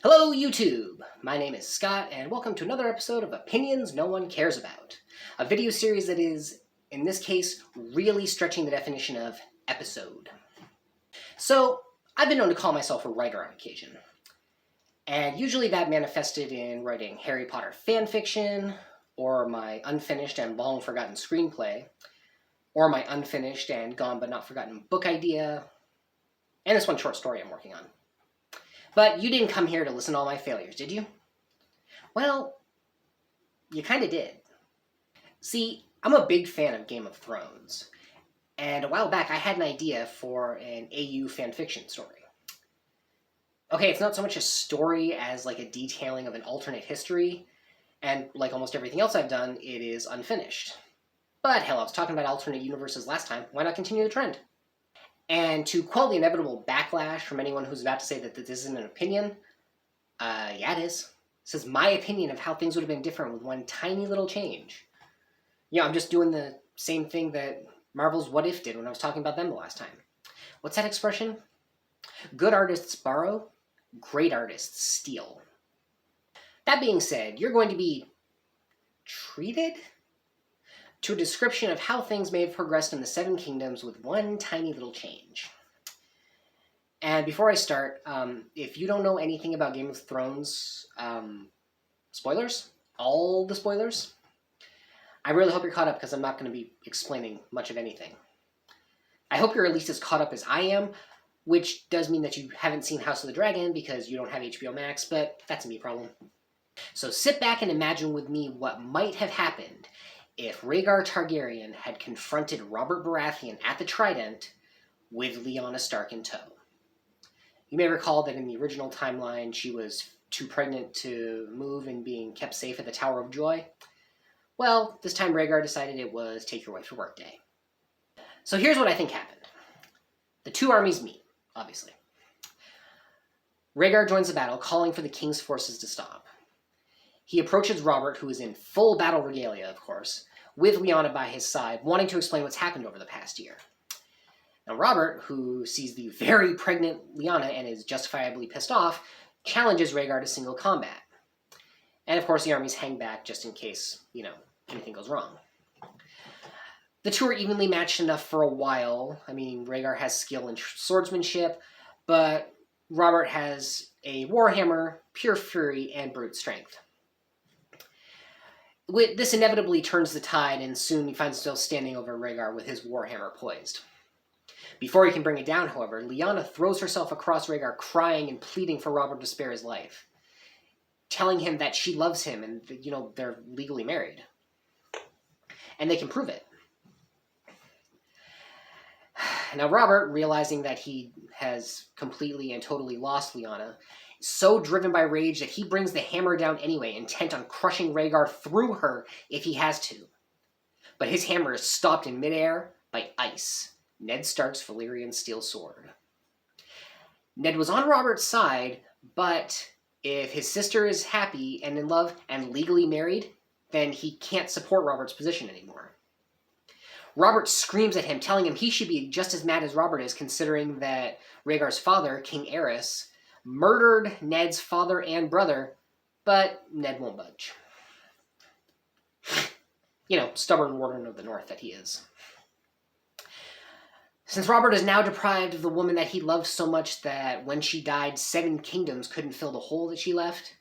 Hello YouTube! My name is Scott and welcome to another episode of Opinions No One Cares About. A video series that is, in this case, really stretching the definition of episode. So, I've been known to call myself a writer on occasion. And usually that manifested in writing Harry Potter fanfiction, or my unfinished and long forgotten screenplay, or my unfinished and gone but not forgotten book idea, and this one short story I'm working on. But you didn't come here to listen to all my failures, did you? Well, you kinda did. See, I'm a big fan of Game of Thrones, and a while back I had an idea for an AU fanfiction story. Okay, it's not so much a story as like a detailing of an alternate history, and like almost everything else I've done, it is unfinished. But hell, I was talking about alternate universes last time, why not continue the trend? And to quell the inevitable backlash from anyone who's about to say that this isn't an opinion, yeah it is. This is my opinion of how things would have been different with one tiny little change. Yeah, I'm just doing the same thing that Marvel's What If did when I was talking about them the last time. What's that expression? Good artists borrow, great artists steal. That being said, you're going to be treated to a description of how things may have progressed in the Seven Kingdoms with one tiny little change. And before I start, if you don't know anything about Game of Thrones, spoilers, all the spoilers, I really hope you're caught up because I'm not going to be explaining much of anything. I hope you're at least as caught up as I am, which does mean that you haven't seen House of the Dragon because you don't have HBO Max, but that's a me problem. So sit back and imagine with me what might have happened if Rhaegar Targaryen had confronted Robert Baratheon at the Trident with Lyanna Stark in tow. You may recall that in the original timeline, she was too pregnant to move and being kept safe at the Tower of Joy. Well, this time Rhaegar decided it was take your wife to work day. So here's what I think happened. The two armies meet, obviously. Rhaegar joins the battle, calling for the king's forces to stop. He approaches Robert, who is in full battle regalia, of course, with Lyanna by his side, wanting to explain what's happened over the past year. Now Robert, who sees the very pregnant Lyanna and is justifiably pissed off, challenges Rhaegar to single combat. And of course the armies hang back just in case, anything goes wrong. The two are evenly matched enough for a while. I mean, Rhaegar has skill in swordsmanship, but Robert has a warhammer, pure fury, and brute strength. This inevitably turns the tide, and soon he finds himself standing over Rhaegar with his warhammer poised. Before he can bring it down, however, Lyanna throws herself across Rhaegar, crying and pleading for Robert to spare his life, telling him that she loves him and, they're legally married. And they can prove it. Now Robert, realizing that he has completely and totally lost Lyanna, so driven by rage that he brings the hammer down anyway, intent on crushing Rhaegar through her if he has to. But his hammer is stopped in midair by ice, Ned Stark's Valyrian steel sword. Ned was on Robert's side, but if his sister is happy and in love and legally married, then he can't support Robert's position anymore. Robert screams at him, telling him he should be just as mad as Robert is, considering that Rhaegar's father, King Aerys, murdered Ned's father and brother, but Ned won't budge. Stubborn warden of the North that he is. Since Robert is now deprived of the woman that he loved so much that when she died, 7 kingdoms couldn't fill the hole that she left,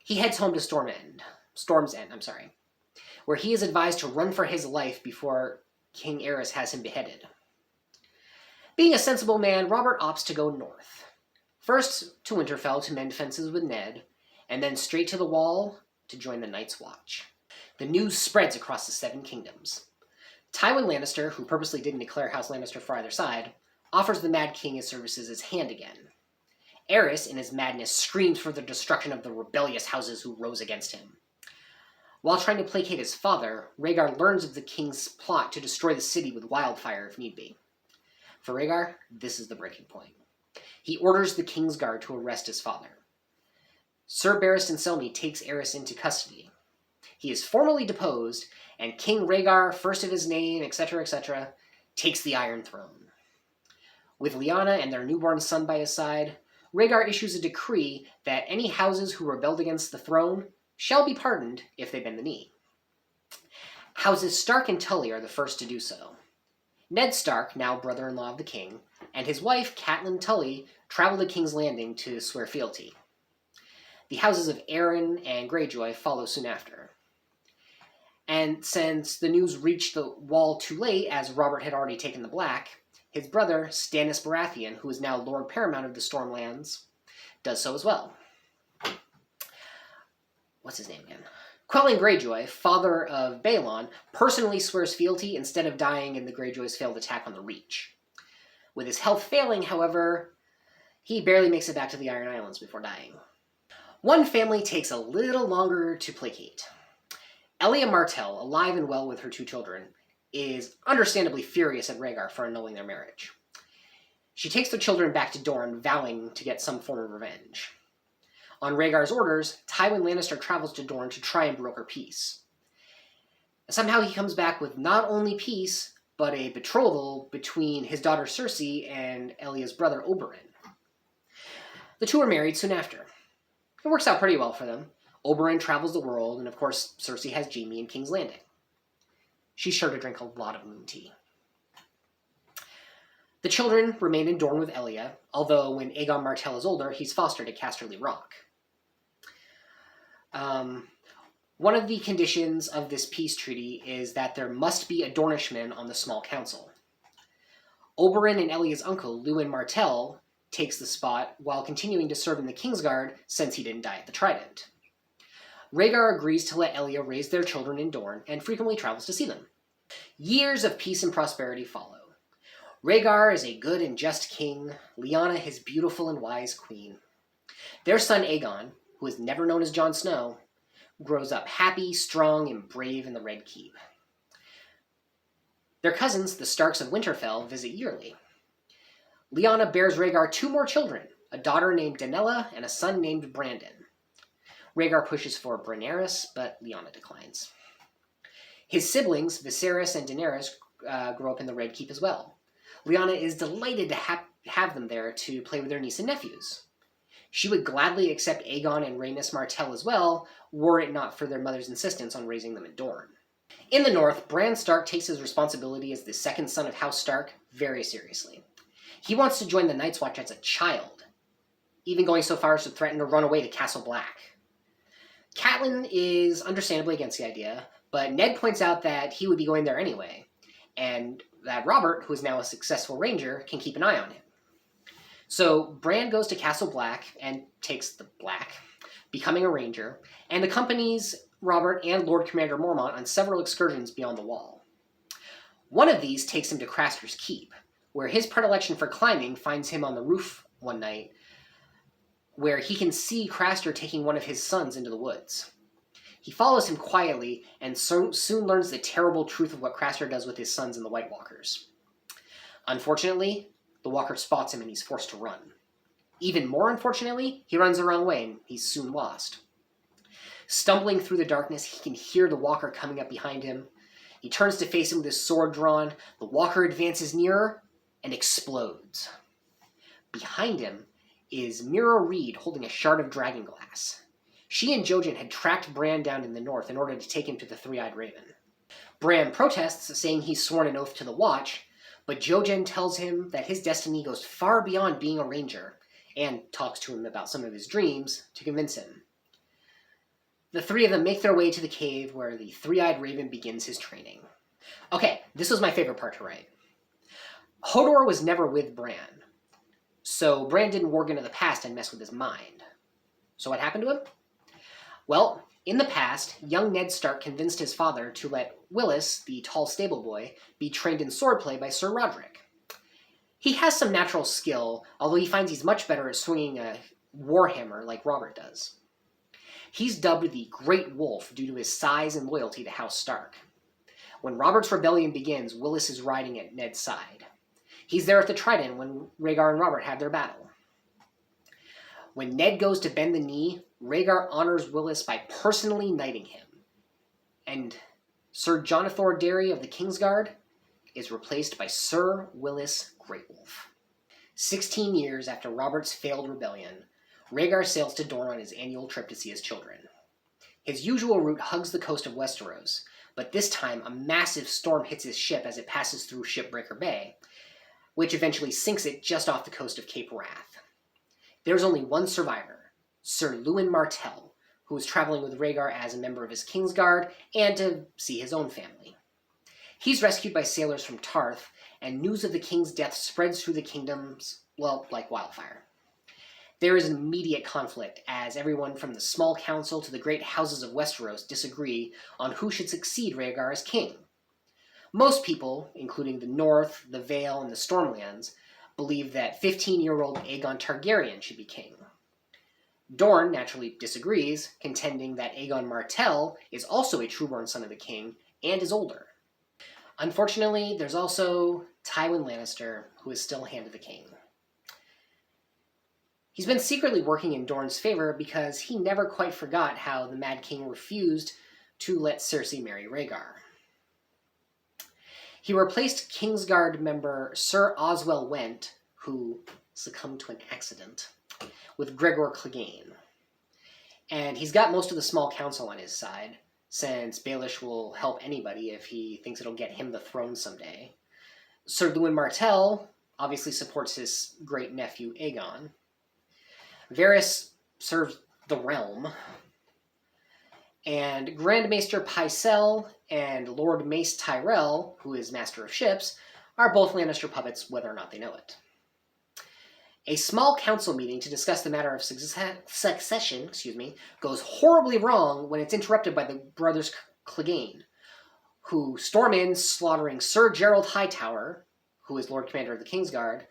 he heads home to Storm's End, where he is advised to run for his life before King Aerys has him beheaded. Being a sensible man, Robert opts to go north. First to Winterfell to mend fences with Ned, and then straight to the Wall to join the Night's Watch. The news spreads across the 7 kingdoms. Tywin Lannister, who purposely didn't declare House Lannister for either side, offers the Mad King his services as hand again. Aerys, in his madness, screams for the destruction of the rebellious houses who rose against him. While trying to placate his father, Rhaegar learns of the king's plot to destroy the city with wildfire if need be. For Rhaegar, this is the breaking point. He orders the Kingsguard to arrest his father. Sir Barristan Selmy takes Aerys into custody. He is formally deposed, and King Rhaegar, first of his name, etc., takes the Iron Throne. With Lyanna and their newborn son by his side, Rhaegar issues a decree that any houses who rebelled against the throne shall be pardoned if they bend the knee. Houses Stark and Tully are the first to do so. Ned Stark, now brother-in-law of the king, and his wife, Catelyn Tully, travel to King's Landing to swear fealty. The houses of Arryn and Greyjoy follow soon after. And since the news reached the Wall too late, as Robert had already taken the Black, his brother, Stannis Baratheon, who is now Lord Paramount of the Stormlands, does so as well. What's his name again? Quellin Greyjoy, father of Baelon, personally swears fealty instead of dying in the Greyjoys' failed attack on the Reach. With his health failing, however, he barely makes it back to the Iron Islands before dying. One family takes a little longer to placate. Elia Martell, alive and well with her 2 children, is understandably furious at Rhaegar for annulling their marriage. She takes the children back to Dorne, vowing to get some form of revenge. On Rhaegar's orders, Tywin Lannister travels to Dorne to try and broker peace. Somehow he comes back with not only peace, but a betrothal between his daughter Cersei and Elia's brother Oberyn. The 2 are married soon after. It works out pretty well for them. Oberyn travels the world, and of course Cersei has Jaime in King's Landing. She's sure to drink a lot of moon tea. The children remain in Dorne with Elia, although when Aegon Martell is older, he's fostered at Casterly Rock. One of the conditions of this peace treaty is that there must be a Dornishman on the small council. Oberyn and Elia's uncle, Lewin Martell, takes the spot while continuing to serve in the Kingsguard since he didn't die at the Trident. Rhaegar agrees to let Elia raise their children in Dorne and frequently travels to see them. Years of peace and prosperity follow. Rhaegar is a good and just king, Lyanna his beautiful and wise queen. Their son Aegon, who is never known as Jon Snow, grows up happy, strong, and brave in the Red Keep. Their cousins, the Starks of Winterfell, visit yearly. Lyanna bears Rhaegar 2 more children, a daughter named Danella and a son named Brandon. Rhaegar pushes for Rhaenyra, but Lyanna declines. His siblings, Viserys and Daenerys, grow up in the Red Keep as well. Lyanna is delighted to have them there to play with their niece and nephews. She would gladly accept Aegon and Rhaenys Martell as well, were it not for their mother's insistence on raising them in Dorne. In the north, Bran Stark takes his responsibility as the second son of House Stark very seriously. He wants to join the Night's Watch as a child, even going so far as to threaten to run away to Castle Black. Catelyn is understandably against the idea, but Ned points out that he would be going there anyway, and that Robert, who is now a successful ranger, can keep an eye on him. So Bran goes to Castle Black and takes the Black, becoming a ranger, and accompanies Robert and Lord Commander Mormont on several excursions beyond the Wall. One of these takes him to Craster's Keep, where his predilection for climbing finds him on the roof one night, where he can see Craster taking one of his sons into the woods. He follows him quietly and soon learns the terrible truth of what Craster does with his sons and the White Walkers. Unfortunately, the Walker spots him and he's forced to run. Even more unfortunately, he runs the wrong way and he's soon lost. Stumbling through the darkness, he can hear the Walker coming up behind him. He turns to face him with his sword drawn. The Walker advances nearer and explodes. Behind him is Meera Reed holding a shard of dragonglass. She and Jojen had tracked Bran down in the north in order to take him to the Three-Eyed Raven. Bran protests, saying he's sworn an oath to the Watch, but Jojen tells him that his destiny goes far beyond being a ranger, and talks to him about some of his dreams to convince him. The 3 of them make their way to the cave where the Three-Eyed Raven begins his training. Okay, this was my favorite part to write. Hodor was never with Bran, so Bran didn't warg into the past and mess with his mind. So what happened to him? Well, in the past, young Ned Stark convinced his father to let Willis, the tall stable boy, be trained in swordplay by Sir Roderick. He has some natural skill, although he finds he's much better at swinging a warhammer like Robert does. He's dubbed the Great Wolf due to his size and loyalty to House Stark. When Robert's rebellion begins, Willis is riding at Ned's side. He's there at the Trident when Rhaegar and Robert have their battle. When Ned goes to bend the knee, Rhaegar honors Willis by personally knighting him. And Sir Jonathor Darry of the Kingsguard is replaced by Sir Willis Greatwolf. 16 years after Robert's failed rebellion, Rhaegar sails to Dorne on his annual trip to see his children. His usual route hugs the coast of Westeros, but this time a massive storm hits his ship as it passes through Shipbreaker Bay, which eventually sinks it just off the coast of Cape Wrath. There's only one survivor, Sir Luwin Martell, who was traveling with Rhaegar as a member of his Kingsguard and to see his own family. He's rescued by sailors from Tarth, and news of the king's death spreads through the kingdoms, well, like wildfire. There is an immediate conflict as everyone from the small council to the great houses of Westeros disagree on who should succeed Rhaegar as king. Most people, including the North, the Vale, and the Stormlands, believe that 15-year-old Aegon Targaryen should be king. Dorne naturally disagrees, contending that Aegon Martell is also a true-born son of the king and is older. Unfortunately, there's also Tywin Lannister, who is still Hand of the King. He's been secretly working in Dorne's favor because he never quite forgot how the Mad King refused to let Cersei marry Rhaegar. He replaced Kingsguard member Sir Oswell Went, who succumbed to an accident, with Gregor Clegane. And he's got most of the small council on his side, since Baelish will help anybody if he thinks it'll get him the throne someday. Sir Luwin Martell obviously supports his great-nephew Aegon. Varys serves the realm. And Grand Maester Pycelle and Lord Mace Tyrell, who is Master of Ships, are both Lannister puppets, whether or not they know it. A small council meeting to discuss the matter of succession goes horribly wrong when it's interrupted by the brothers Clegane, who storm in, slaughtering Sir Gerald Hightower, who is Lord Commander of the Kingsguard,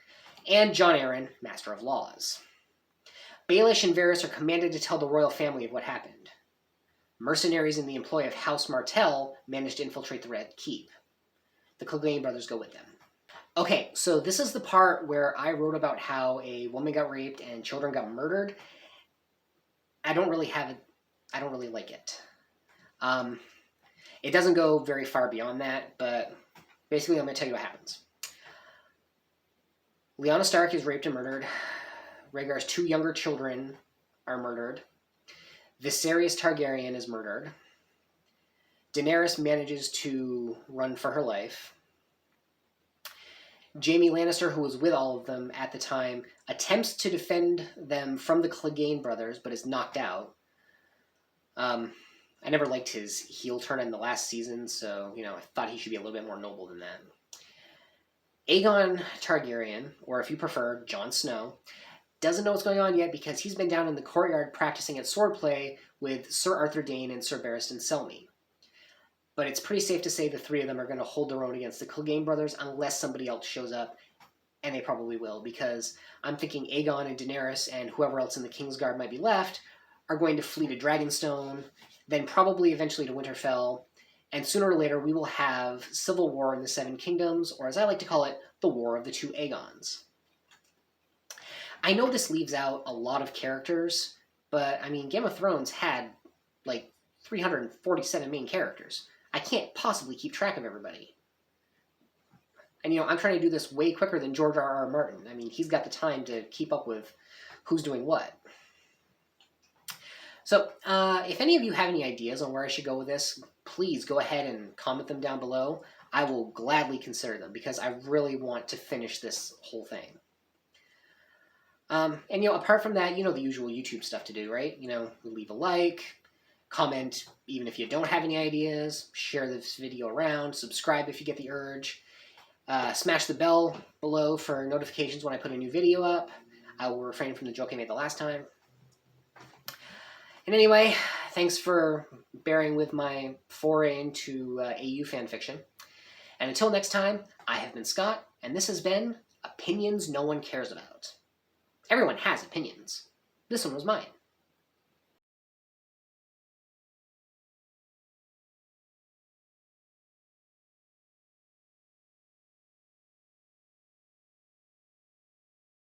and Jon Arryn, Master of Laws. Baelish and Varys are commanded to tell the royal family of what happened. Mercenaries in the employ of House Martell manage to infiltrate the Red Keep. The Clegane brothers go with them. Okay, so this is the part where I wrote about how a woman got raped and children got murdered. I don't really like it. It doesn't go very far beyond that, but basically I'm going to tell you what happens. Lyanna Stark is raped and murdered. Rhaegar's 2 younger children are murdered. Viserys Targaryen is murdered. Daenerys manages to run for her life. Jaime Lannister, who was with all of them at the time, attempts to defend them from the Clegane brothers, but is knocked out. I never liked his heel turn in the last season, so, I thought he should be a little bit more noble than that. Aegon Targaryen, or if you prefer, Jon Snow, doesn't know what's going on yet because he's been down in the courtyard practicing at swordplay with Sir Arthur Dayne and Sir Barristan Selmy. But it's pretty safe to say the 3 of them are going to hold their own against the Clegane brothers unless somebody else shows up, and they probably will, because I'm thinking Aegon and Daenerys and whoever else in the Kingsguard might be left are going to flee to Dragonstone, then probably eventually to Winterfell, and sooner or later we will have civil war in the Seven Kingdoms, or as I like to call it, the War of the 2 Aegons. I know this leaves out a lot of characters, but, Game of Thrones had, 347 main characters. I can't possibly keep track of everybody. And, I'm trying to do this way quicker than George R.R. Martin. He's got the time to keep up with who's doing what. So, if any of you have any ideas on where I should go with this, please go ahead and comment them down below. I will gladly consider them, because I really want to finish this whole thing. And, apart from that, the usual YouTube stuff to do, right? Leave a like, comment even if you don't have any ideas, share this video around, subscribe if you get the urge, smash the bell below for notifications when I put a new video up. I will refrain from the joke I made the last time. And anyway, thanks for bearing with my foray into AU fanfiction. And until next time, I have been Scott, and this has been Opinions No One Cares About. Everyone has opinions. This one was mine.